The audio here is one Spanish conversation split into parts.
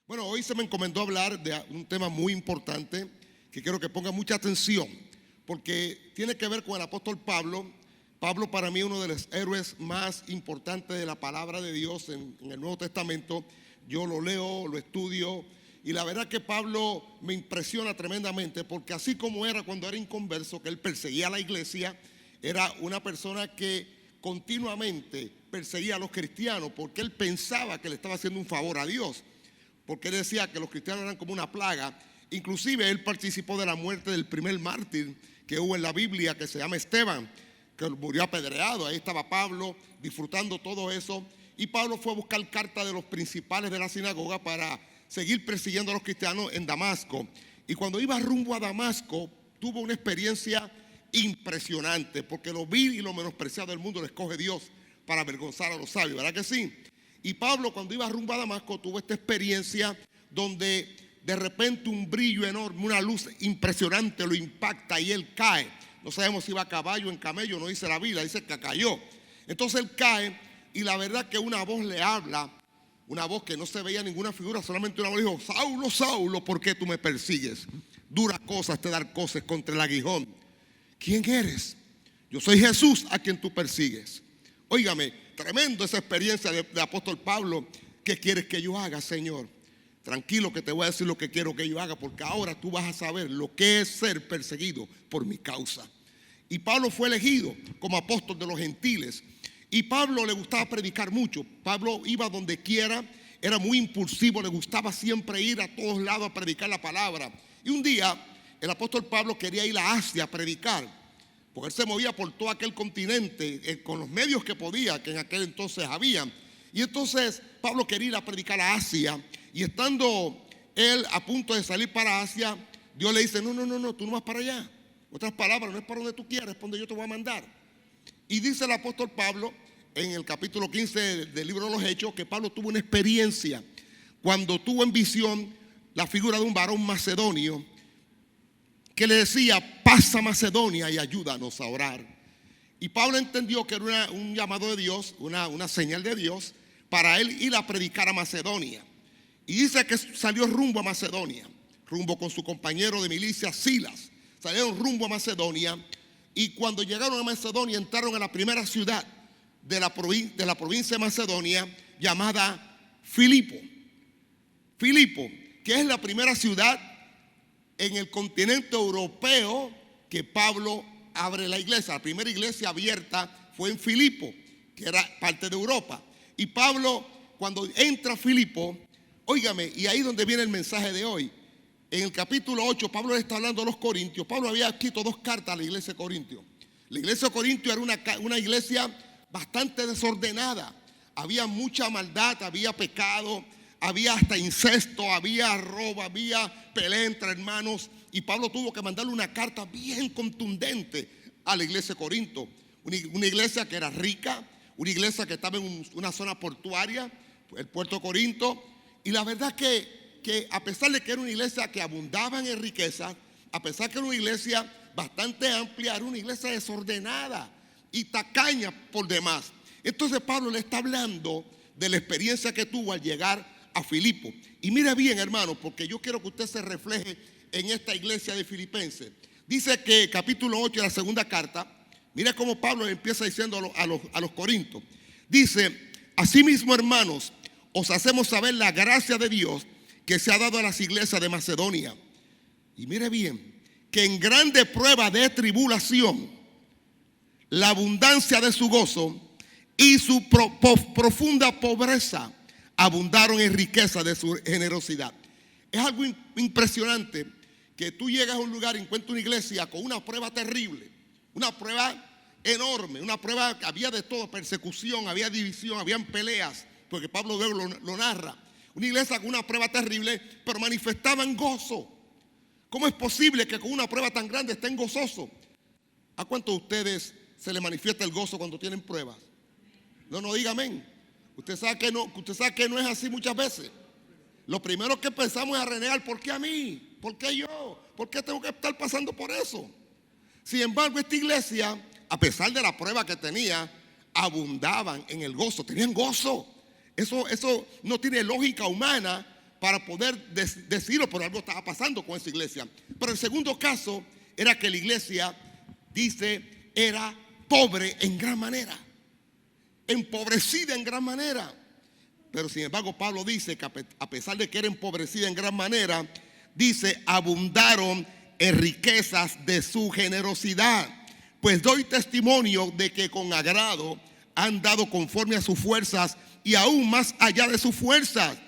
Bueno, hoy se me encomendó hablar de un tema muy importante que quiero que ponga mucha atención, porque tiene que ver con el apóstol Pablo. Pablo, para mí, uno de los héroes más importantes de la palabra de Dios en el Nuevo Testamento. Yo lo leo, lo estudio, y la verdad que Pablo me impresiona tremendamente, porque así como era cuando era inconverso, que él perseguía a la iglesia, era una persona que continuamente perseguía a los cristianos, porque él pensaba que le estaba haciendo un favor a Dios, porque él decía que los cristianos eran como una plaga. Inclusive él participó de la muerte del primer mártir que hubo en la Biblia, que se llama Esteban, que murió apedreado. Ahí estaba Pablo disfrutando todo eso, y Pablo fue a buscar cartas de los principales de la sinagoga para seguir persiguiendo a los cristianos en Damasco. Y cuando iba rumbo a Damasco, tuvo una experiencia impresionante, porque lo vil y lo menospreciado del mundo lo escoge Dios para avergonzar a los sabios, ¿verdad que sí? Y Pablo, cuando iba rumbo a Damasco, tuvo esta experiencia donde de repente un brillo enorme, una luz impresionante lo impacta y él cae. No sabemos si iba a caballo o en camello, no dice la Biblia, dice que cayó. Entonces él cae, y la verdad que una voz le habla, una voz que no se veía ninguna figura, solamente una voz dijo: Saulo, Saulo, ¿por qué tú me persigues? Duras cosas te dar cosas contra el aguijón. ¿Quién eres? Yo soy Jesús a quien tú persigues. Óigame, tremendo esa experiencia de apóstol Pablo. ¿Qué quieres que yo haga, Señor? Tranquilo, que te voy a decir lo que quiero que yo haga, porque ahora tú vas a saber lo que es ser perseguido por mi causa. Y Pablo fue elegido como apóstol de los gentiles. Y Pablo le gustaba predicar mucho. Pablo iba donde quiera, era muy impulsivo, le gustaba siempre ir a todos lados a predicar la palabra. Y un día el apóstol Pablo quería ir a Asia a predicar, porque él se movía por todo aquel continente con los medios que podía, que en aquel entonces había. Y entonces Pablo quería ir a predicar a Asia, y estando él a punto de salir para Asia, Dios le dice: no, tú no vas para allá. En otras palabras, no es para donde tú quieres, es para donde yo te voy a mandar. Y dice el apóstol Pablo en el capítulo 15 del libro de los Hechos que Pablo tuvo una experiencia cuando tuvo en visión la figura de un varón macedonio que le decía: pasa a Macedonia y ayúdanos a orar. Y Pablo entendió que era un llamado de Dios, una señal de Dios para él ir a predicar a Macedonia. Y dice que salió rumbo a Macedonia, rumbo con su compañero de milicia Silas. Salieron rumbo a Macedonia, y cuando llegaron a Macedonia entraron a la primera ciudad de la provincia de Macedonia, llamada Filipo. Filipo, que es la primera ciudad en el continente europeo que Pablo abre la iglesia. La primera iglesia abierta fue en Filipo, que era parte de Europa. Y Pablo, cuando entra a Filipo, óigame, y ahí es donde viene el mensaje de hoy. En el capítulo 8, Pablo le está hablando a los corintios. Pablo había escrito 2 cartas a la iglesia de Corintio. La iglesia de Corintio era una iglesia bastante desordenada. Había mucha maldad, había pecado, había hasta incesto, había robo, había pelea entre hermanos. Y Pablo tuvo que mandarle una carta bien contundente a la iglesia de Corinto. Una iglesia que era rica, una iglesia que estaba en una zona portuaria, el puerto de Corinto. Y la verdad que a pesar de que era una iglesia que abundaba en riqueza, a pesar que era una iglesia bastante amplia, era una iglesia desordenada y tacaña por demás. Entonces Pablo le está hablando de la experiencia que tuvo al llegar a Filipo. Y mire bien, hermano, porque yo quiero que usted se refleje en esta iglesia de Filipenses. Dice que capítulo 8 de la segunda carta, mire cómo Pablo empieza diciendo a los corintios. Dice: asimismo, hermanos, os hacemos saber la gracia de Dios que se ha dado a las iglesias de Macedonia. Y mire bien, que en grande prueba de tribulación, la abundancia de su gozo y su profunda pobreza abundaron en riqueza de su generosidad. Es algo impresionante que tú llegas a un lugar y encuentras una iglesia con una prueba terrible, una prueba enorme, una prueba que había de todo: persecución, había división, habían peleas, porque Pablo lo narra. Una iglesia con una prueba terrible, pero manifestaban gozo. ¿Cómo es posible que con una prueba tan grande estén gozosos? ¿A cuántos de ustedes se les manifiesta el gozo cuando tienen pruebas? No diga amén. Usted sabe que no es así muchas veces. Lo primero que pensamos es a renegar: ¿por qué a mí? ¿Por qué yo? ¿Por qué tengo que estar pasando por eso? Sin embargo, esta iglesia, a pesar de la prueba que tenía, abundaban en el gozo, tenían gozo. Eso no tiene lógica humana, para poder decirlo, pero algo estaba pasando con esa iglesia. Pero el segundo caso era que la iglesia, dice, era pobre en gran manera, empobrecida en gran manera. Pero sin embargo Pablo dice que a pesar de que era empobrecida en gran manera, dice, abundaron en riquezas de su generosidad. Pues doy testimonio de que con agrado han dado conforme a sus fuerzas y aún más allá de sus fuerzas,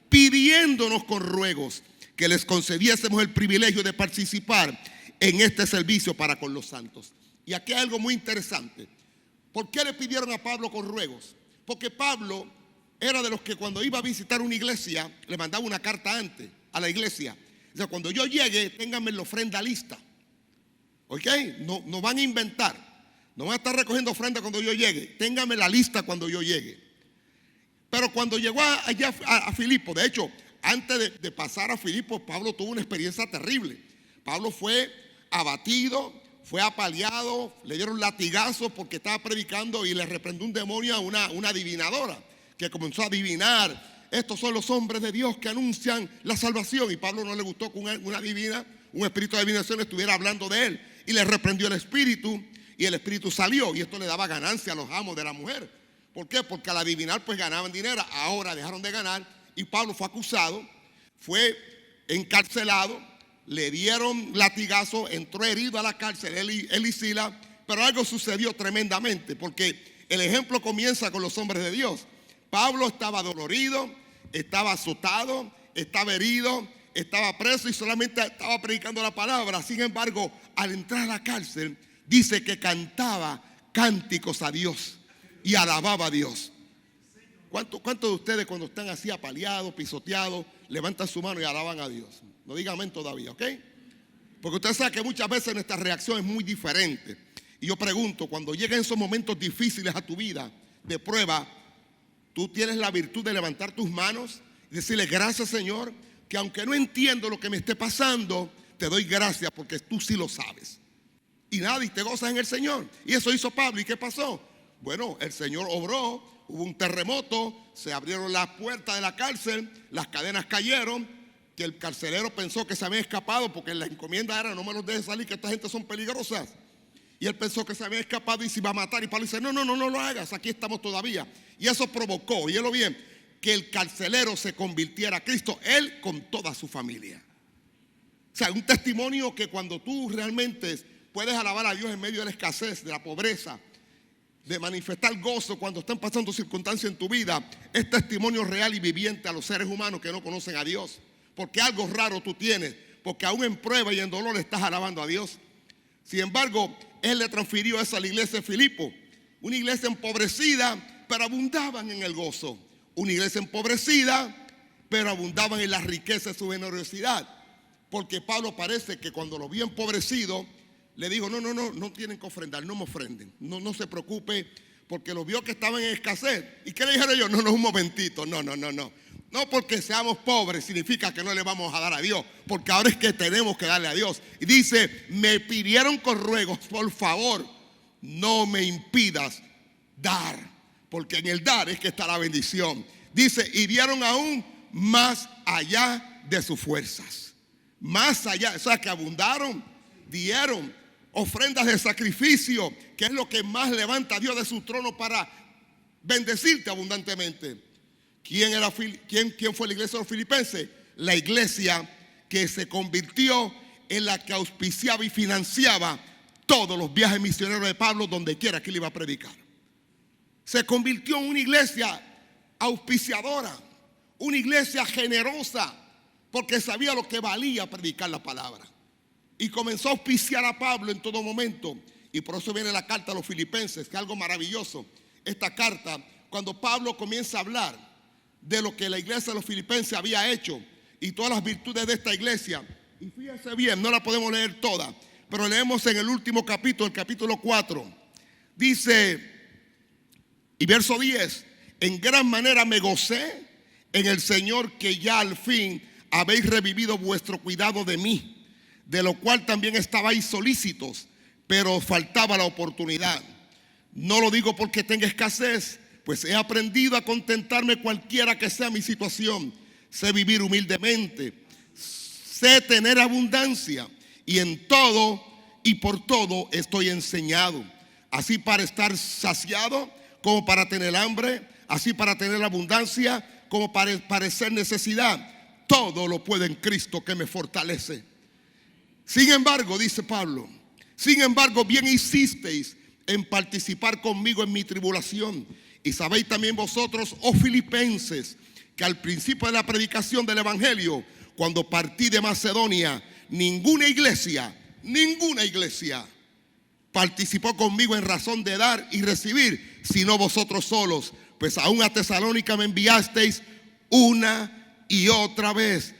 pidiéndonos con ruegos que les concediésemos el privilegio de participar en este servicio para con los santos. Y aquí hay algo muy interesante. ¿Por qué le pidieron a Pablo con ruegos? Porque Pablo era de los que cuando iba a visitar una iglesia le mandaba una carta antes a la iglesia. O sea, cuando yo llegue, ténganme la ofrenda lista. ¿Ok? No van a inventar. No van a estar recogiendo ofrenda cuando yo llegue. Ténganme la lista cuando yo llegue. Pero cuando llegó allá a Filipo, de hecho, antes de pasar a Filipo, Pablo tuvo una experiencia terrible. Pablo fue abatido, fue apaleado, le dieron latigazos porque estaba predicando y le reprendió un demonio a una adivinadora que comenzó a adivinar. Estos son los hombres de Dios que anuncian la salvación. Y Pablo no le gustó que un espíritu de adivinación estuviera hablando de él. Y le reprendió el espíritu y el espíritu salió. Y esto le daba ganancia a los amos de la mujer. ¿Por qué? Porque al adivinar pues ganaban dinero. Ahora dejaron de ganar. Y Pablo fue acusado, fue encarcelado, le dieron latigazo, entró herido a la cárcel, él y Silas. Pero algo sucedió tremendamente, porque el ejemplo comienza con los hombres de Dios. Pablo estaba dolorido, estaba azotado, estaba herido, estaba preso y solamente estaba predicando la palabra. Sin embargo, al entrar a la cárcel, dice que cantaba cánticos a Dios y alababa a Dios. ¿Cuántos de ustedes cuando están así apaleados, pisoteados, levantan su mano y alaban a Dios? No digan amén todavía, ¿ok? Porque usted sabe que muchas veces nuestra reacción es muy diferente. Y yo pregunto, cuando llegan esos momentos difíciles a tu vida, de prueba, tú tienes la virtud de levantar tus manos y decirle, gracias Señor, que aunque no entiendo lo que me esté pasando, te doy gracias porque tú sí lo sabes. Y nada, y te gozas en el Señor. Y eso hizo Pablo. ¿Y qué pasó? Bueno, el Señor obró, hubo un terremoto, se abrieron las puertas de la cárcel, las cadenas cayeron, que el carcelero pensó que se habían escapado porque la encomienda era, no me los dejes salir, que esta gente son peligrosas. Y él pensó que se había escapado y se iba a matar. Y Pablo dice, no lo hagas, aquí estamos todavía. Y eso provocó, óyelo bien, que el carcelero se convirtiera a Cristo, él con toda su familia. O sea, un testimonio que cuando tú realmente puedes alabar a Dios en medio de la escasez, de la pobreza, de manifestar gozo cuando están pasando circunstancias en tu vida, es testimonio real y viviente a los seres humanos que no conocen a Dios. Porque algo raro tú tienes, porque aún en prueba y en dolor estás alabando a Dios. Sin embargo, él le transfirió eso a la iglesia de Filipo, una iglesia empobrecida, pero abundaban en el gozo. Una iglesia empobrecida, pero abundaban en la riqueza de su generosidad. Porque Pablo parece que cuando lo vio empobrecido, le dijo, no tienen que ofrendar, no me ofrenden, no se preocupe, porque lo vio que estaban en escasez. ¿Y qué le dijeron ellos? No, un momentito, no. No porque seamos pobres significa que no le vamos a dar a Dios, porque ahora es que tenemos que darle a Dios. Y dice, me pidieron con ruegos, por favor, no me impidas dar, porque en el dar es que está la bendición. Dice, y dieron aún más allá de sus fuerzas. Más allá, o sea que abundaron, dieron ofrendas de sacrificio, que es lo que más levanta a Dios de su trono para bendecirte abundantemente. ¿Quién fue la iglesia de los filipenses? La iglesia que se convirtió en la que auspiciaba y financiaba todos los viajes misioneros de Pablo donde quiera que él iba a predicar. Se convirtió en una iglesia auspiciadora, una iglesia generosa, porque sabía lo que valía predicar la palabra. Y comenzó a auspiciar a Pablo en todo momento. Y por eso viene la carta a los filipenses, que es algo maravilloso. Esta carta, cuando Pablo comienza a hablar de lo que la iglesia de los filipenses había hecho y todas las virtudes de esta iglesia. Y fíjense bien, no la podemos leer toda, pero leemos en el último capítulo, el capítulo 4. Dice, y verso 10, en gran manera me gocé en el Señor que ya al fin habéis revivido vuestro cuidado de mí, de lo cual también estabais solícitos, pero os faltaba la oportunidad. No lo digo porque tenga escasez, pues he aprendido a contentarme cualquiera que sea mi situación. sé vivir humildemente, sé tener abundancia, y en todo y por todo estoy enseñado, así para estar saciado como para tener hambre, así para tener abundancia como para padecer necesidad. Todo lo puedo en Cristo que me fortalece. Sin embargo, dice Pablo, sin embargo, bien hicisteis en participar conmigo en mi tribulación. Y sabéis también vosotros, oh filipenses, que al principio de la predicación del evangelio, cuando partí de Macedonia, ninguna iglesia participó conmigo en razón de dar y recibir, sino vosotros solos. Pues aún a Tesalónica me enviasteis una y otra vez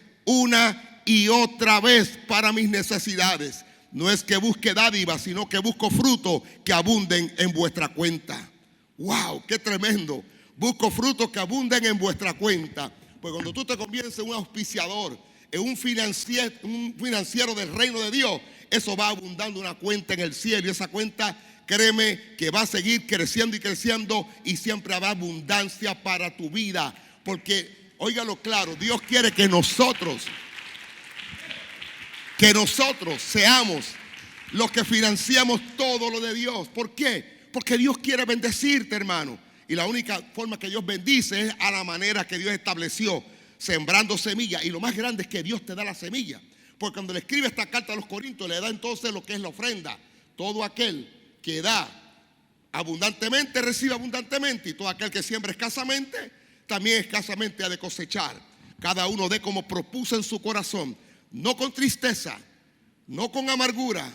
para mis necesidades. No es que busque dádivas, sino que busco fruto que abunden en vuestra cuenta. ¡Wow! ¡Qué tremendo! Busco frutos que abunden en vuestra cuenta. Pues cuando tú te conviertes en un auspiciador, en un financiero del reino de Dios, eso va abundando una cuenta en el cielo. Y esa cuenta, créeme, que va a seguir creciendo y creciendo, y siempre habrá abundancia para tu vida. Porque, óigalo claro, Dios quiere que nosotros seamos los que financiamos todo lo de Dios. ¿Por qué? Porque Dios quiere bendecirte, hermano. Y la única forma que Dios bendice es a la manera que Dios estableció, sembrando semillas. Y lo más grande es que Dios te da la semilla. Porque cuando le escribe esta carta a los Corintios, le da entonces lo que es la ofrenda. Todo aquel que da abundantemente recibe abundantemente, y todo aquel que siembra escasamente también escasamente ha de cosechar. Cada uno dé como propuso en su corazón, no con tristeza, no con amargura.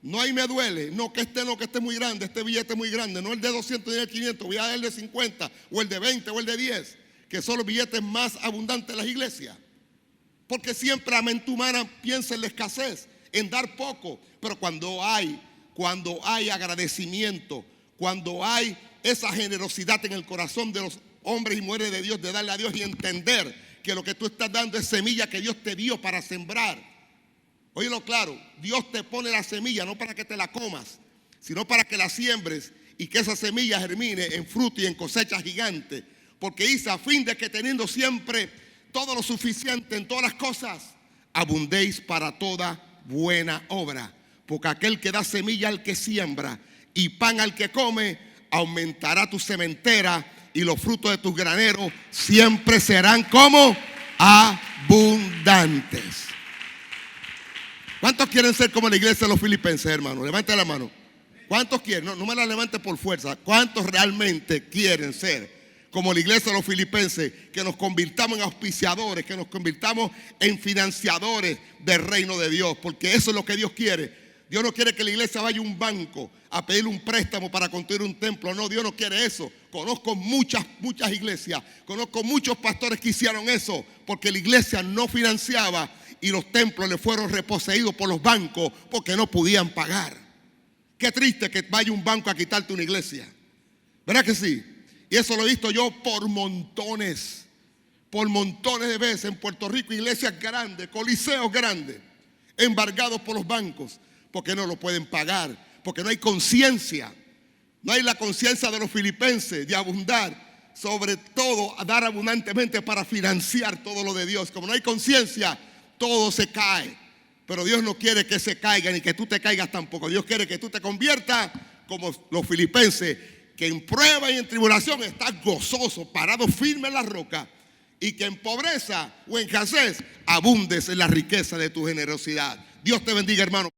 No, ahí me duele, no, que este es muy grande, este billete es muy grande, no el de 200 ni el de 500, voy a dar el de 50 o el de 20 o el de 10, que son los billetes más abundantes de las iglesias. Porque siempre la mente humana piensa en la escasez, en dar poco. Pero cuando hay agradecimiento, cuando hay esa generosidad en el corazón de los hombres y mujeres de Dios, de darle a Dios y entender que lo que tú estás dando es semilla que Dios te dio para sembrar. Óyelo claro, Dios te pone la semilla no para que te la comas, sino para que la siembres y que esa semilla germine en fruto y en cosecha gigante. Porque dice, a fin de que teniendo siempre todo lo suficiente en todas las cosas, abundéis para toda buena obra. Porque aquel que da semilla al que siembra y pan al que come, aumentará tu sementera, y los frutos de tus graneros siempre serán como abundantes. ¿Cuántos quieren ser como la iglesia de los filipenses, hermano? Levante la mano. ¿Cuántos quieren? No me la levante por fuerza. ¿Cuántos realmente quieren ser como la iglesia de los filipenses? Que nos convirtamos en auspiciadores, que nos convirtamos en financiadores del reino de Dios. Porque eso es lo que Dios quiere. Dios no quiere que la iglesia vaya a un banco a pedir un préstamo para construir un templo. No, Dios no quiere eso. Conozco muchas iglesias. Conozco muchos pastores que hicieron eso porque la iglesia no financiaba, y los templos le fueron reposeídos por los bancos porque no podían pagar. Qué triste que vaya un banco a quitarte una iglesia. ¿Verdad que sí? Y eso lo he visto yo por montones de veces en Puerto Rico, iglesias grandes, coliseos grandes, embargados por los bancos porque no lo pueden pagar, porque no hay conciencia. No hay la conciencia de los filipenses de abundar, sobre todo a dar abundantemente para financiar todo lo de Dios. Como no hay conciencia, todo se cae. Pero Dios no quiere que se caiga ni que tú te caigas tampoco. Dios quiere que tú te conviertas como los filipenses, que en prueba y en tribulación estás gozoso, parado firme en la roca, y que en pobreza o en escasez abundes en la riqueza de tu generosidad. Dios te bendiga, hermano.